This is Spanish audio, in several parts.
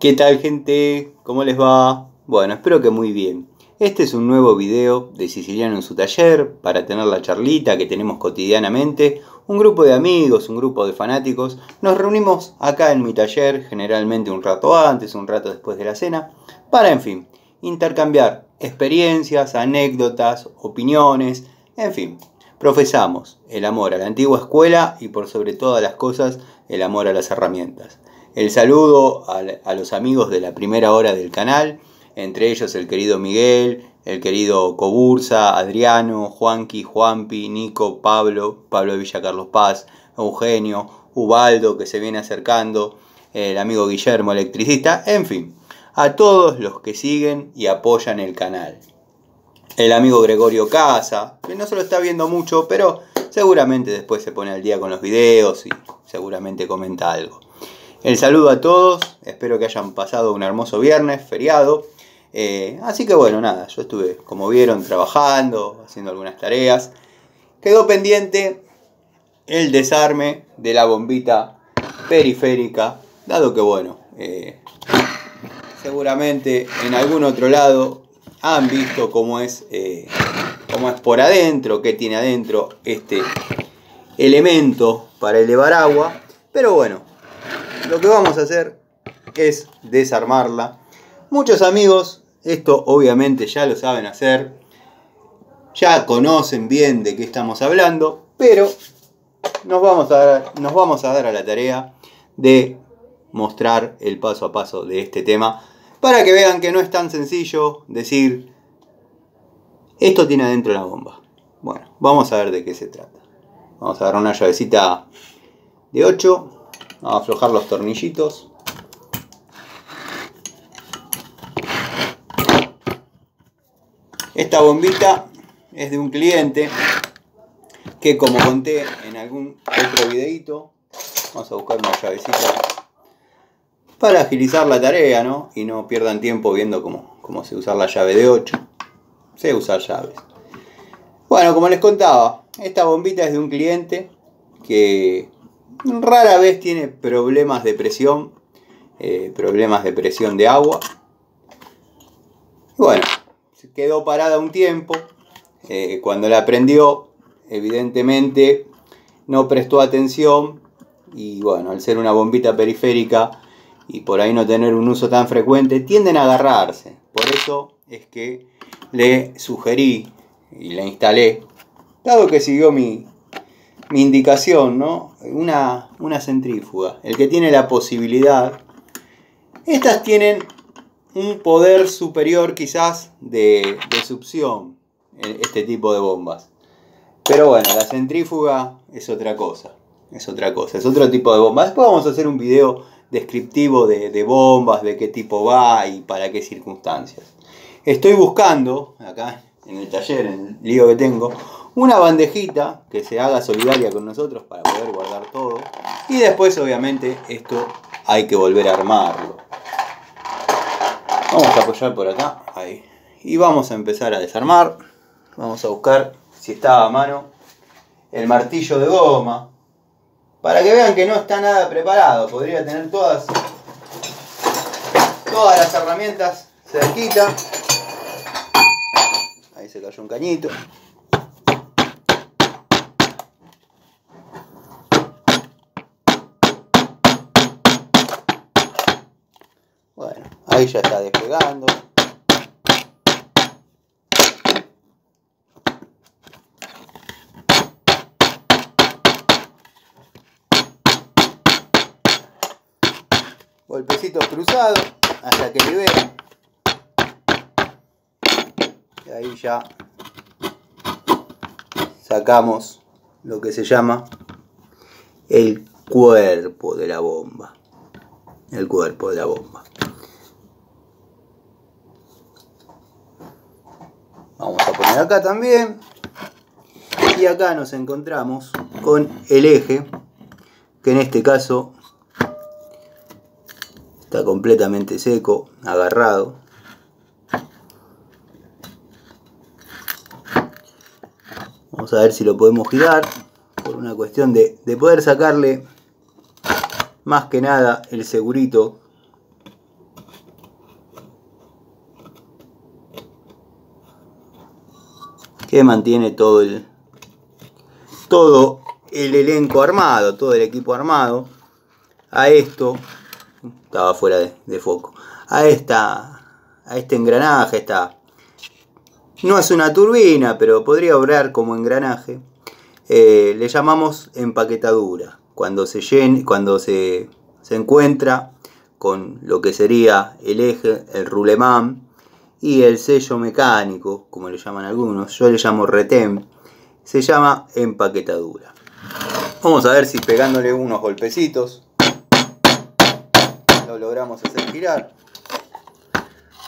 ¿Qué tal, gente? ¿Cómo les va? Bueno, espero que muy bien. Este es un nuevo video de Siciliano en su taller para tener la charlita que tenemos cotidianamente. Un grupo de amigos, un grupo de fanáticos, nos reunimos acá en mi taller, generalmente un rato antes, un rato después de la cena, para, en fin, intercambiar experiencias, anécdotas, opiniones, en fin. Profesamos el amor a la antigua escuela y por sobre todas las cosas el amor a las herramientas. El saludo a los amigos de la primera hora del canal, entre ellos el querido Miguel, el querido Cobursa, Adriano, Juanqui, Juanpi, Nico, Pablo de Villa Carlos Paz, Eugenio, Ubaldo que se viene acercando, el amigo Guillermo, electricista, en fin, a todos los que siguen y apoyan el canal. El amigo Gregorio Casa, que no se lo está viendo mucho, pero seguramente después se pone al día con los videos y seguramente comenta algo. El saludo a todos, espero que hayan pasado un hermoso viernes, feriado. Así que bueno, nada, yo estuve, como vieron, trabajando, haciendo algunas tareas. Quedó pendiente el desarme de la bombita periférica, dado que bueno, seguramente en algún otro lado han visto cómo es por adentro, qué tiene adentro este elemento para elevar agua. Pero bueno, lo que vamos a hacer es desarmarla. Muchos amigos, esto obviamente ya lo saben hacer, ya conocen bien de qué estamos hablando, pero nos vamos a dar a la tarea de mostrar el paso a paso de este tema, para que vean que no es tan sencillo decir, esto tiene adentro la bomba. Bueno, vamos a ver de qué se trata. Vamos a agarrar una llavecita de 8, vamos a aflojar los tornillitos. Esta bombita es de un cliente que, como conté en algún otro videito, vamos a buscar una llavecita para agilizar la tarea, ¿no? Y no pierdan tiempo viendo cómo se usa la llave de 8. Sé usar llaves. Bueno, como les contaba, esta bombita es de un cliente que rara vez tiene problemas de presión de agua. Bueno, se quedó parada un tiempo. Cuando la prendió, evidentemente no prestó atención. Y bueno, al ser una bombita periférica y por ahí no tener un uso tan frecuente, tienden a agarrarse. Por eso es que le sugerí y la instalé, dado que siguió mi indicación, ¿no? Una centrífuga. El que tiene la posibilidad. Estas tienen un poder superior quizás de succión, este tipo de bombas. Pero bueno, la centrífuga es otra cosa. Es otro tipo de bomba. Después vamos a hacer un video descriptivo de bombas, de qué tipo va y para qué circunstancias. Estoy buscando, acá en el taller, en el lío que tengo, una bandejita que se haga solidaria con nosotros para poder guardar todo. Y después, obviamente, esto hay que volver a armarlo. Vamos a apoyar por acá, ahí. Y vamos a empezar a desarmar. Vamos a buscar, si está a mano, el martillo de goma. Para que vean que no está nada preparado. Podría tener todas las herramientas cerquita. Ahí se cayó un cañito. Bueno, ahí ya está despegando. Golpecitos cruzados hasta que liberen. Y ahí ya sacamos lo que se llama el cuerpo de la bomba. El cuerpo de la bomba. Vamos a poner acá también. Y acá nos encontramos con el eje, que en este caso está completamente seco, agarrado. Vamos a ver si lo podemos girar, por una cuestión de poder sacarle más que nada el segurito que mantiene todo el elenco armado, todo el equipo armado. A esto, estaba fuera de foco, a este engranaje, no es una turbina, pero podría obrar como engranaje. Le llamamos empaquetadura. Cuando se encuentra con lo que sería el eje, el roulement y el sello mecánico, como le llaman algunos, yo le llamo retén, se llama empaquetadura. Vamos a ver si pegándole unos golpecitos lo logramos hacer girar.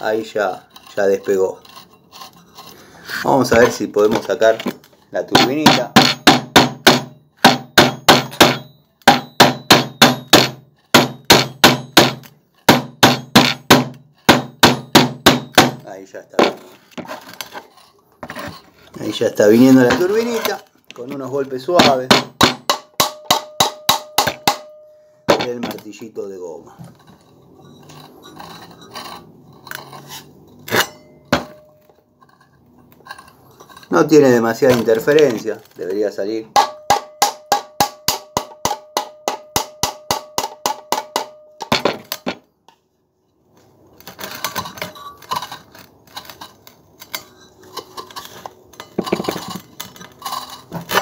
Ahí ya despegó. Vamos a ver si podemos sacar la turbinita. Ahí ya está. Ahí ya está viniendo la turbinita con unos golpes suaves del martillito de goma. No tiene demasiada interferencia, debería salir.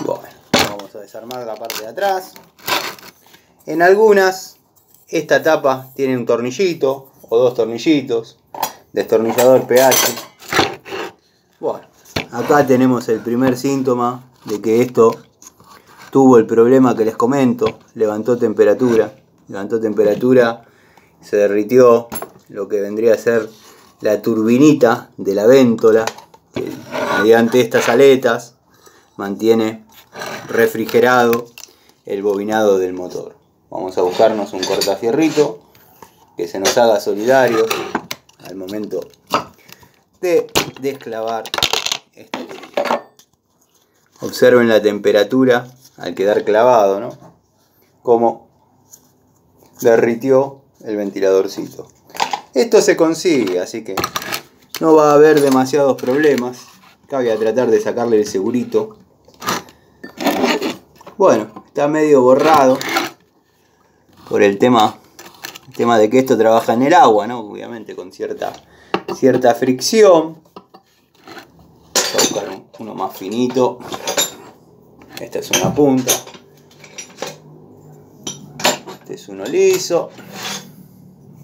Bueno, vamos a desarmar la parte de atrás. En algunas, esta tapa tiene un tornillito o dos tornillitos, destornillador PH. Bueno, acá tenemos el primer síntoma de que esto tuvo el problema que les comento. Levantó temperatura, se derritió lo que vendría a ser la turbinita de la véntola, que mediante estas aletas mantiene refrigerado el bobinado del motor. Vamos a buscarnos un cortafierrito que se nos haga solidario al momento de desclavar esta turbina. Observen la temperatura al quedar clavado, ¿no? Cómo derritió el ventiladorcito. Esto se consigue, así que no va a haber demasiados problemas. Acá voy a tratar de sacarle el segurito. Bueno, está medio borrado por el tema de que esto trabaja en el agua, ¿no? Obviamente con cierta fricción. Voy a buscar uno más finito. Esta es una punta. Este es uno liso.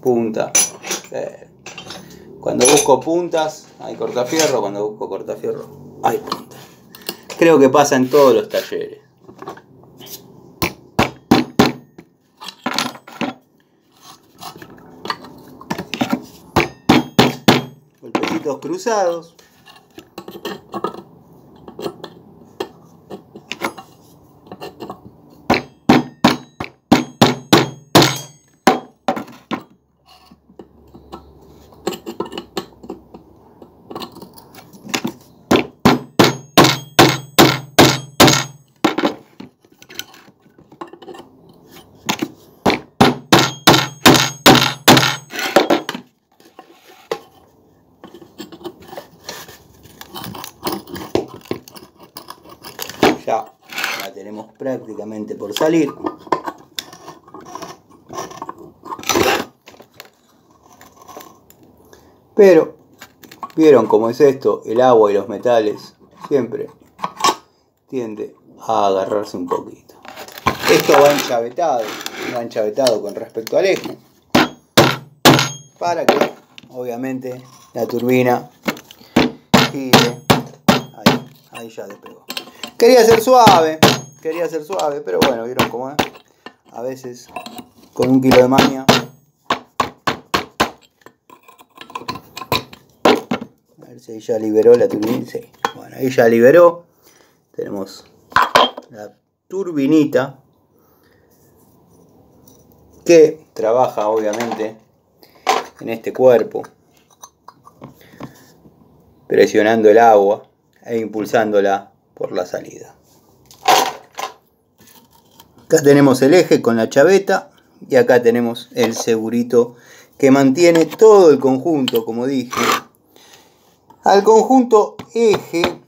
Punta. Cuando busco puntas hay cortafierro. Cuando busco cortafierro hay punta. Creo que pasa en todos los talleres. Golpecitos cruzados. Ya la tenemos prácticamente por salir. Pero, ¿vieron cómo es esto? El agua y los metales siempre tiende a agarrarse un poquito. Esto va enchavetado con respecto al eje, para que, obviamente, la turbina gire. Ahí ya despegó. Quería ser suave, pero bueno, vieron cómo es. A veces, con un kilo de maña. A ver si ahí ya liberó la turbina. Sí, bueno, ahí ya liberó. Tenemos la turbinita que trabaja, obviamente, en este cuerpo, presionando el agua e impulsándola por la salida. Acá tenemos el eje con la chaveta y acá tenemos el segurito que mantiene todo el conjunto, como dije. Al conjunto eje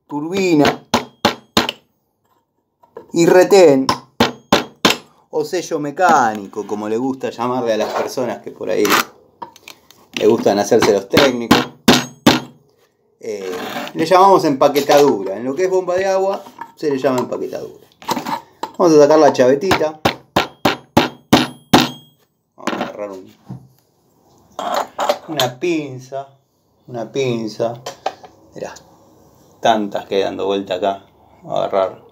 turbina y retén o sello mecánico, como le gusta llamarle a las personas que por ahí le gustan hacerse los técnicos. Le llamamos empaquetadura. En lo que es bomba de agua se le llama empaquetadura. Vamos a sacar la chavetita. Vamos a agarrar una pinza. Mirá, tantas que dando vuelta acá. Vamos a agarrar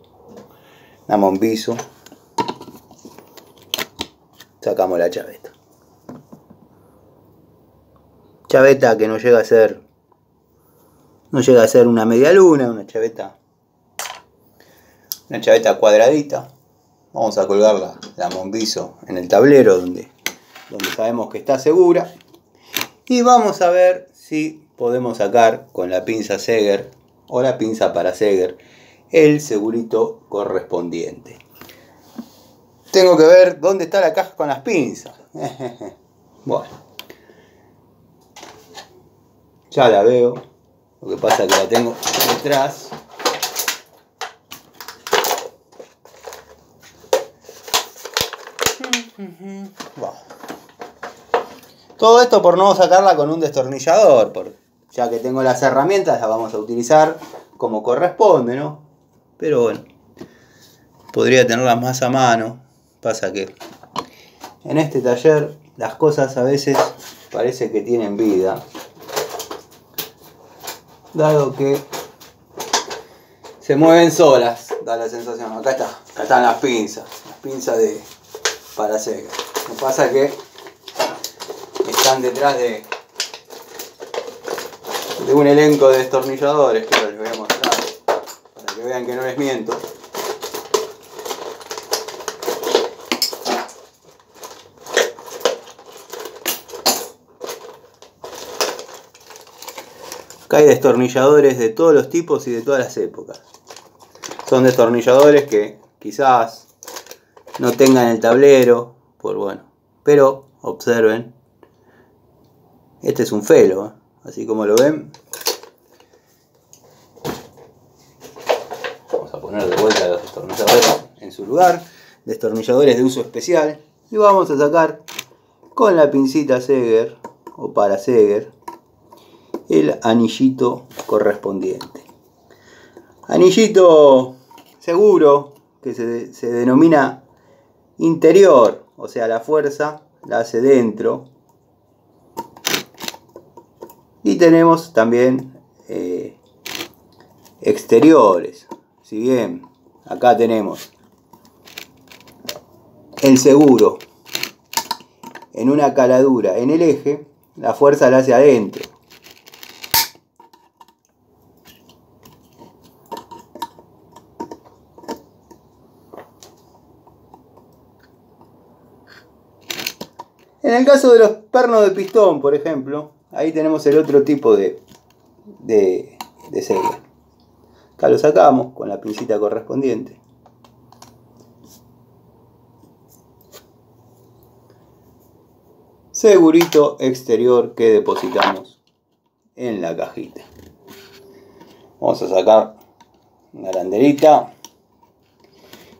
una Monviso. Sacamos la chaveta. Chaveta que no llega a ser una media luna, una chaveta cuadradita. Vamos a colgar la Monviso en el tablero donde sabemos que está segura. Y vamos a ver si podemos sacar con la pinza Seger o la pinza para Seger el segurito correspondiente. Tengo que ver dónde está la caja con las pinzas. Bueno, ya la veo. Lo que pasa es que la tengo detrás. Bueno. Todo esto por no sacarla con un destornillador. Ya que tengo las herramientas, las vamos a utilizar como corresponde, ¿no? Pero bueno, podría tenerlas más a mano. Pasa que en este taller las cosas a veces parece que tienen vida, dado que se mueven solas, da la sensación. Acá están las pinzas para Seger. Lo que pasa es que están detrás de un elenco de destornilladores que ahora les voy a mostrar para que vean que no les miento. Acá hay destornilladores de todos los tipos y de todas las épocas. Son destornilladores que quizás no tengan el tablero, pero observen. Este es un felo, así como lo ven. Vamos a poner de vuelta los destornilladores en su lugar. Destornilladores de uso especial. Y vamos a sacar con la pincita Seger o para Seger el anillito correspondiente. Anillito seguro que se denomina interior, o sea, la fuerza la hace dentro. Y tenemos también exteriores. Si bien acá tenemos el seguro en una caladura en el eje, la fuerza la hace adentro. En el caso de los pernos de pistón, por ejemplo, ahí tenemos el otro tipo de Seger. Acá lo sacamos con la pincita correspondiente. Segurito exterior que depositamos en la cajita. Vamos a sacar una arandelita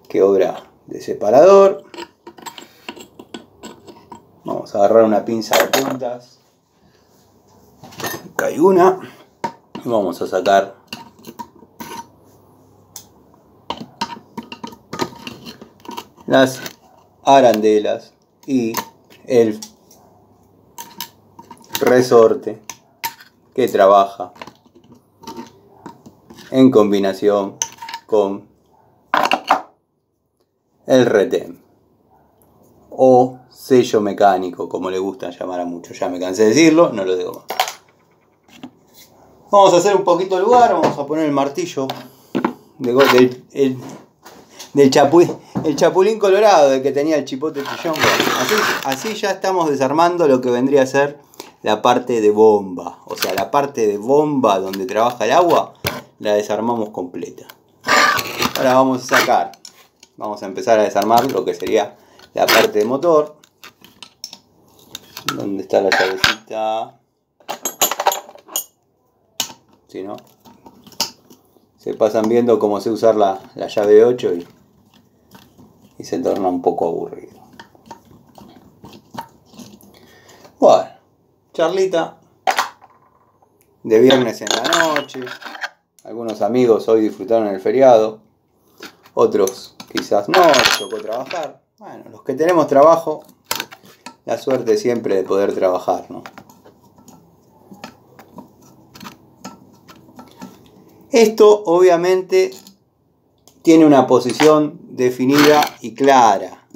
que obra de separador. Vamos a agarrar una pinza de puntas. Acá hay una. Y vamos a sacar las arandelas y el resorte que trabaja en combinación con el retén o sello mecánico, como le gusta llamar a muchos. Ya me cansé de decirlo, no lo digo más. Vamos a hacer un poquito de lugar, vamos a poner el martillo del chapulín colorado, del que tenía el chipote chillón. Así ya estamos desarmando lo que vendría a ser la parte de bomba. O sea, la parte de bomba donde trabaja el agua, la desarmamos completa. Ahora vamos a empezar a desarmar lo que sería la parte de motor. ¿Dónde está la llavecita? Si no, se pasan viendo cómo sé usar la llave 8 y se torna un poco aburrido. Bueno, charlita de viernes en la noche. Algunos amigos hoy disfrutaron el feriado, otros quizás no, les tocó trabajar. Bueno, los que tenemos trabajo, la suerte siempre de poder trabajar, ¿no? Esto obviamente tiene una posición definida y clara.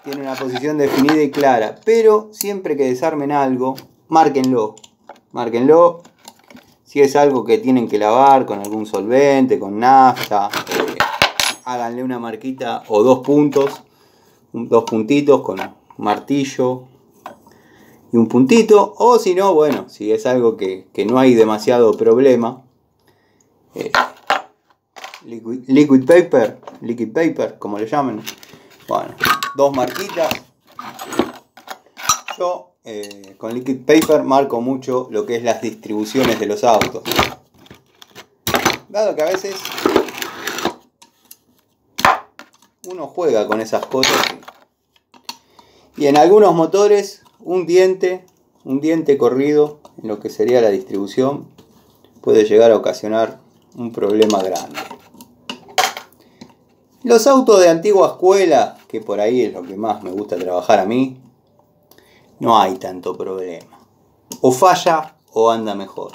Tiene una posición definida y clara, pero siempre que desarmen algo, márquenlo. Márquenlo. Si es algo que tienen que lavar con algún solvente, con nafta, háganle una marquita o 2 puntos, 2 puntitos con un martillo y un puntito. O si no, bueno, si es algo que no hay demasiado problema, liquid paper, como le llaman. Bueno, 2 marquitas. Yo con liquid paper marco mucho lo que es las distribuciones de los autos, dado que a veces uno juega con esas cosas y en algunos motores un diente corrido en lo que sería la distribución puede llegar a ocasionar un problema grande. Los autos de antigua escuela, que por ahí es lo que más me gusta trabajar a mí, no hay tanto problema. O falla o anda mejor.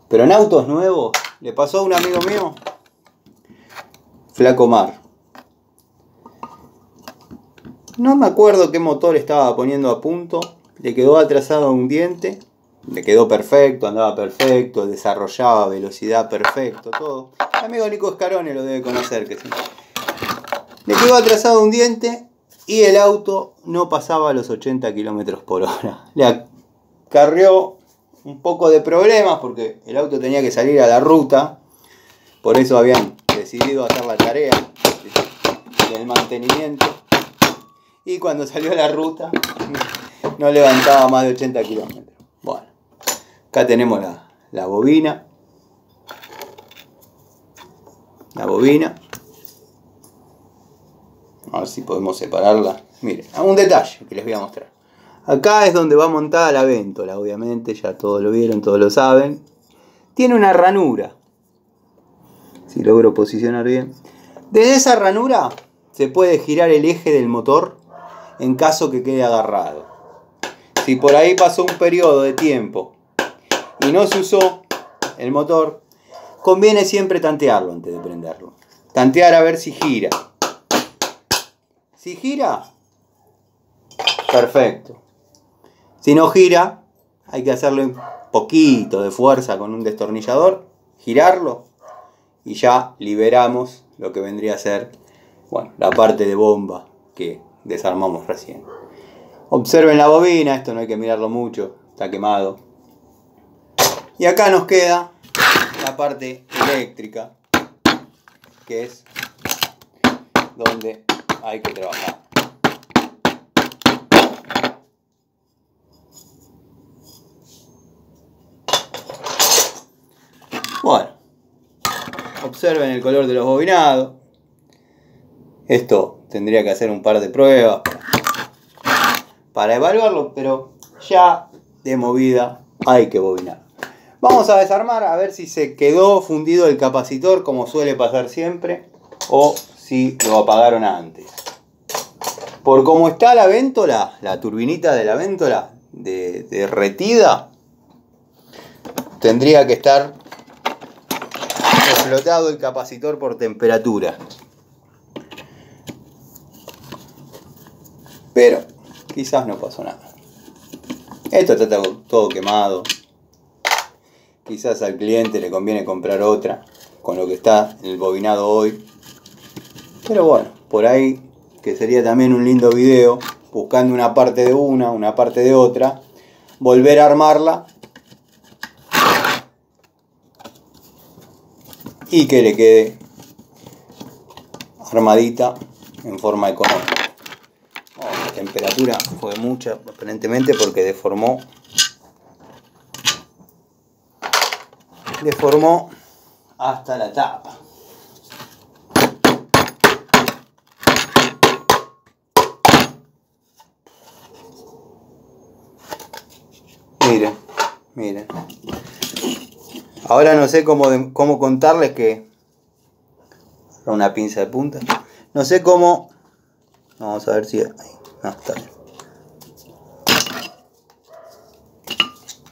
Pero en autos nuevos, le pasó a un amigo mío, Flaco Mar. No me acuerdo qué motor estaba poniendo a punto. Le quedó atrasado un diente. Le quedó perfecto, andaba perfecto, desarrollaba velocidad perfecto, todo. El amigo Nico Escarone lo debe conocer, que sí. Le quedó atrasado un diente y el auto no pasaba los 80 km por hora. Le acarreó un poco de problemas porque el auto tenía que salir a la ruta. Por eso habían decidido hacer la tarea del mantenimiento. Y cuando salió a la ruta no levantaba más de 80 km. Bueno, acá tenemos la bobina. La bobina. A ver si podemos separarla. Miren, un detalle que les voy a mostrar. Acá es donde va montada la véntola, obviamente, ya todos lo vieron, todos lo saben. Tiene una ranura. Si logro posicionar bien. Desde esa ranura se puede girar el eje del motor en caso que quede agarrado. Si por ahí pasó un periodo de tiempo y no se usó el motor, conviene siempre tantearlo antes de prenderlo. Tantear a ver si gira. Si gira, perfecto. Si no gira, hay que hacerle un poquito de fuerza con un destornillador, girarlo y ya liberamos lo que vendría a ser, bueno, la parte de bomba que desarmamos recién. Observen la bobina, esto no hay que mirarlo mucho, está quemado. Y acá nos queda la parte eléctrica, que es donde hay que trabajar. Bueno, observen el color de los bobinados. Esto tendría que hacer un par de pruebas para evaluarlo, pero ya de movida hay que bobinar. Vamos a desarmar a ver si se quedó fundido el capacitor, como suele pasar siempre, o si lo apagaron antes. Por cómo está la véntola, la turbinita de la véntola derretida, tendría que estar explotado el capacitor por temperatura. Pero quizás no pasó nada. Esto está todo quemado. Quizás al cliente le conviene comprar otra con lo que está en el bobinado hoy. Pero bueno, por ahí, que sería también un lindo video, buscando una parte de una parte de otra, volver a armarla y que le quede armadita en forma económica. La temperatura fue mucha, aparentemente, porque deformó deformó hasta la tapa. Miren, miren. Ahora no sé cómo contarles que... Una pinza de punta. No sé cómo... Vamos a ver si... Ahí. No, está bien.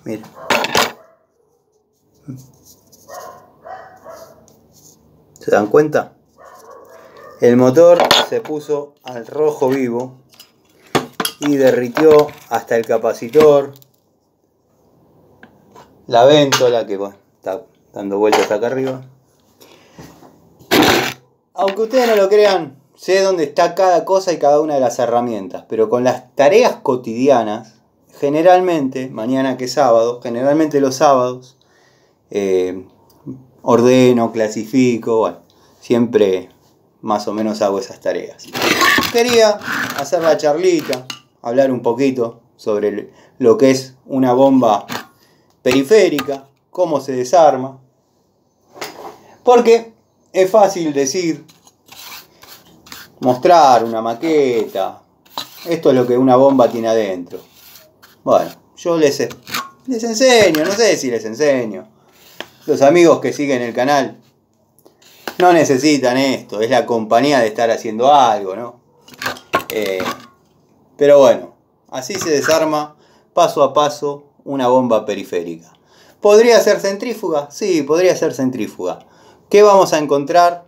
Miren. ¿Se dan cuenta? El motor se puso al rojo vivo y derritió hasta el capacitor. La véntola que bueno, está dando vueltas acá arriba. Aunque ustedes no lo crean, sé dónde está cada cosa y cada una de las herramientas, pero con las tareas cotidianas, generalmente, mañana que es sábado, generalmente los sábados, ordeno, clasifico, bueno, siempre más o menos hago esas tareas. Quería hacer la charlita, hablar un poquito sobre lo que es una bomba periférica, cómo se desarma, porque es fácil decir, mostrar una maqueta, esto es lo que una bomba tiene adentro. Bueno, yo les enseño, no sé si les enseño. Los amigos que siguen el canal no necesitan esto, es la compañía de estar haciendo algo, ¿no? Pero bueno, así se desarma paso a paso una bomba periférica. ¿Podría ser centrífuga? Sí, podría ser centrífuga. ¿Qué vamos a encontrar?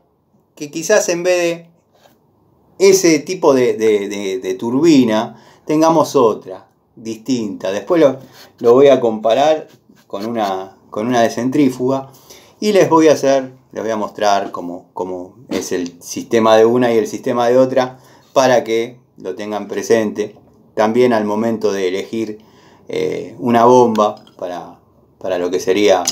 Que quizás en vez de ese tipo de turbina tengamos otra, distinta. Después lo voy a comparar con una de centrífuga y les voy a mostrar cómo es el sistema de una y el sistema de otra para que lo tengan presente también al momento de elegir una bomba para lo que sería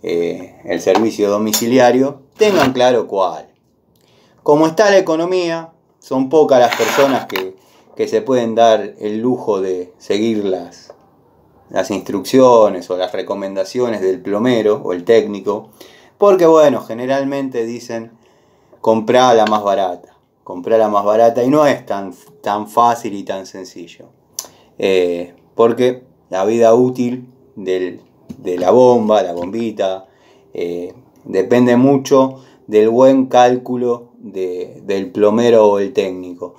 el servicio domiciliario, tengan claro cuál. Como está la economía, son pocas las personas que se pueden dar el lujo de seguir las instrucciones o las recomendaciones del plomero o el técnico, porque bueno, generalmente dicen comprá la más barata y no es tan fácil y tan sencillo, porque la vida útil de la bomba, la bombita, depende mucho del buen cálculo del plomero o el técnico.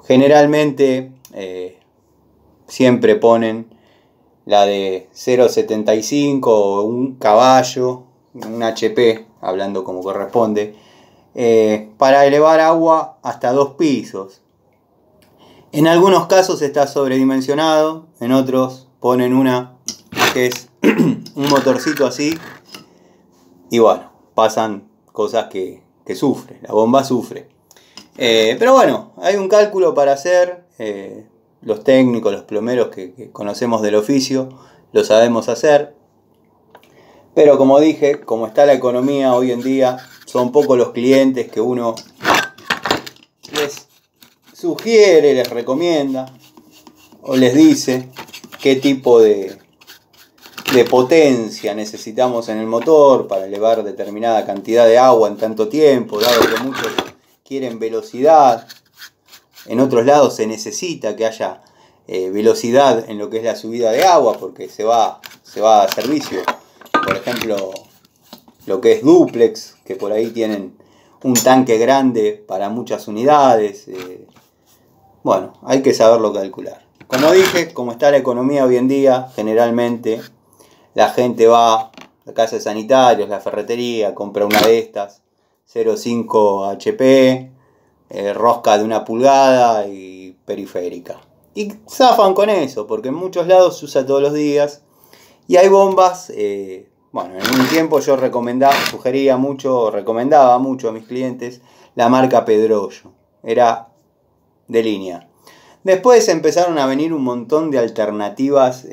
Generalmente siempre ponen la de 0,75 o un caballo, un HP, hablando como corresponde, para elevar agua hasta 2 pisos. En algunos casos está sobredimensionado, en otros ponen una que es un motorcito así y bueno, pasan cosas que sufre, la bomba sufre. Pero bueno, hay un cálculo para hacer, los técnicos, los plomeros que conocemos del oficio, lo sabemos hacer. Pero como dije, como está la economía hoy en día, son pocos los clientes que uno les sugiere, les recomienda o les dice qué tipo de potencia necesitamos en el motor para elevar determinada cantidad de agua en tanto tiempo, dado que muchos quieren velocidad. En otros lados se necesita que haya velocidad en lo que es la subida de agua porque se va a servicio. Por ejemplo, lo que es dúplex, que por ahí tienen un tanque grande para muchas unidades. Bueno, hay que saberlo calcular. Como dije, como está la economía hoy en día, generalmente la gente va a la casa de sanitarios, la ferretería, compra una de estas, 0,5 HP, rosca de 1 pulgada y periférica. Y zafan con eso, porque en muchos lados se usa todos los días. Y hay bombas, bueno, en un tiempo yo recomendaba mucho a mis clientes la marca Pedrollo. Era de línea. Después empezaron a venir un montón de alternativas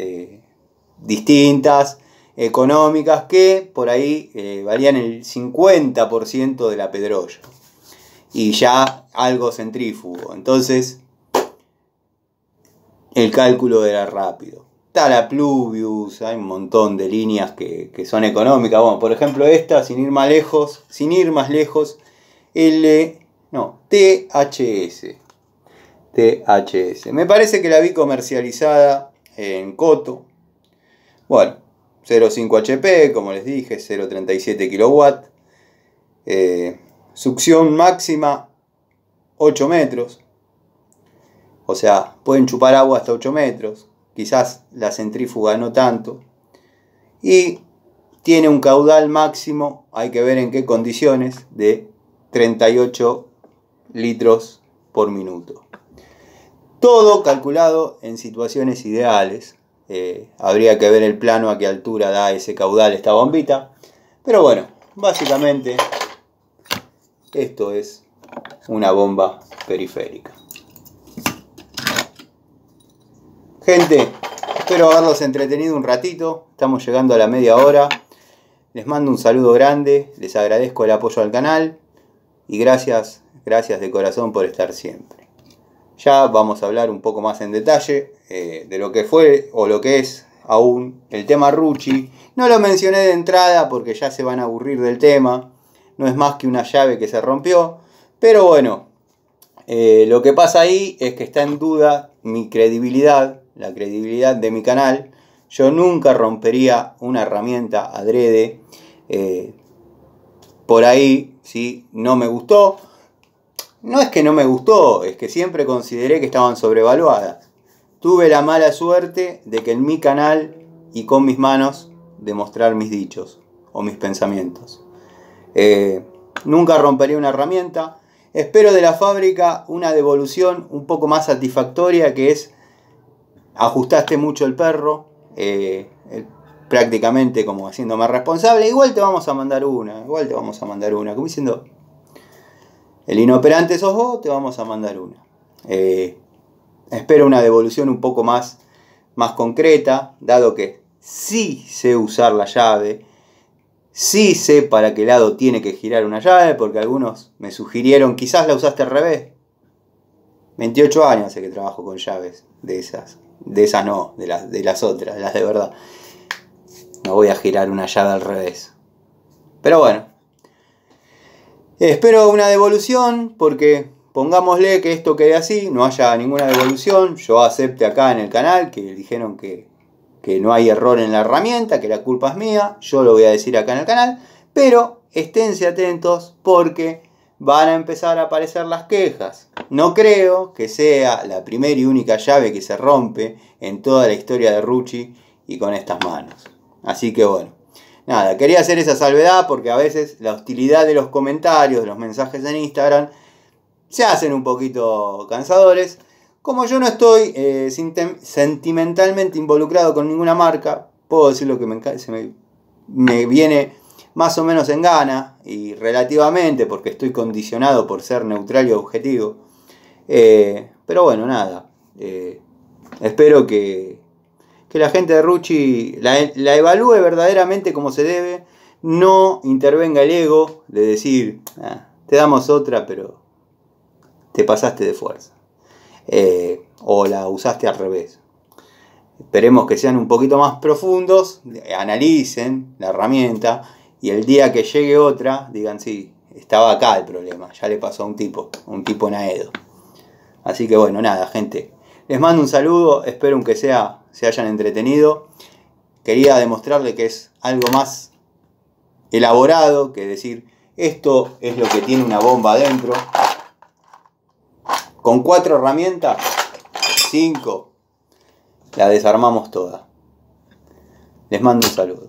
distintas, económicas, que por ahí valían el 50% de la Pedrollo. Y ya algo centrífugo. Entonces el cálculo era rápido. Está la Pluvius, hay un montón de líneas que son económicas. Bueno, por ejemplo esta, sin ir más lejos, THS. THS. Me parece que la vi comercializada en Coto. Bueno, 0,5 HP, como les dije, 0,37 kW. Succión máxima 8 metros. O sea, pueden chupar agua hasta 8 metros. Quizás la centrífuga no tanto. Y tiene un caudal máximo, hay que ver en qué condiciones, de 38 litros por minuto. Todo calculado en situaciones ideales. Habría que ver el plano a qué altura da ese caudal esta bombita. Pero bueno, básicamente esto es una bomba periférica. Gente, espero haberlos entretenido un ratito. Estamos llegando a la media hora. Les mando un saludo grande. Les agradezco el apoyo al canal. Y gracias de corazón por estar siempre. Ya vamos a hablar un poco más en detalle de lo que fue o lo que es aún el tema Rucci. No lo mencioné de entrada porque ya se van a aburrir del tema. No es más que una llave que se rompió. Pero bueno, lo que pasa ahí es que está en duda mi credibilidad, la credibilidad de mi canal. Yo nunca rompería una herramienta adrede. Por ahí, ¿sí? No me gustó. No es que no me gustó, es que siempre consideré que estaban sobrevaluadas. Tuve la mala suerte de que en mi canal y con mis manos demostrar mis dichos o mis pensamientos. Nunca rompería una herramienta. Espero de la fábrica una devolución un poco más satisfactoria, que es: ajustaste mucho el perro, prácticamente como haciéndome responsable. Igual te vamos a mandar una, como diciendo, el inoperante sos vos, te vamos a mandar una. Espero una devolución un poco más concreta, dado que sí sé usar la llave, sí sé para qué lado tiene que girar una llave, porque algunos me sugirieron, quizás la usaste al revés. 28 años hace que trabajo con llaves de esas no, de las otras, las de verdad. No voy a girar una llave al revés. Pero bueno, espero una devolución, porque pongámosle que esto quede así, no haya ninguna devolución. Yo acepte acá en el canal que dijeron que no hay error en la herramienta, que la culpa es mía. Yo lo voy a decir acá en el canal, pero esténse atentos porque van a empezar a aparecer las quejas. No creo que sea la primera y única llave que se rompe en toda la historia de Rucci y con estas manos. Así que bueno, nada, quería hacer esa salvedad porque a veces la hostilidad de los comentarios, de los mensajes en Instagram, se hacen un poquito cansadores. Como yo no estoy sentimentalmente involucrado con ninguna marca, puedo decir lo que me viene más o menos en gana, y relativamente, porque estoy condicionado por ser neutral y objetivo. Pero bueno, nada. Espero que la gente de Rucci la evalúe verdaderamente como se debe. No intervenga el ego de decir, te damos otra, pero te pasaste de fuerza. O la usaste al revés. Esperemos que sean un poquito más profundos, analicen la herramienta, y el día que llegue otra digan, sí, estaba acá el problema, ya le pasó a un tipo en Aedo. Así que bueno, nada, gente, les mando un saludo, espero que se hayan entretenido. Quería demostrarle que es algo más elaborado que decir, esto es lo que tiene una bomba adentro. Con 4 herramientas, 5, la desarmamos toda. Les mando un saludo.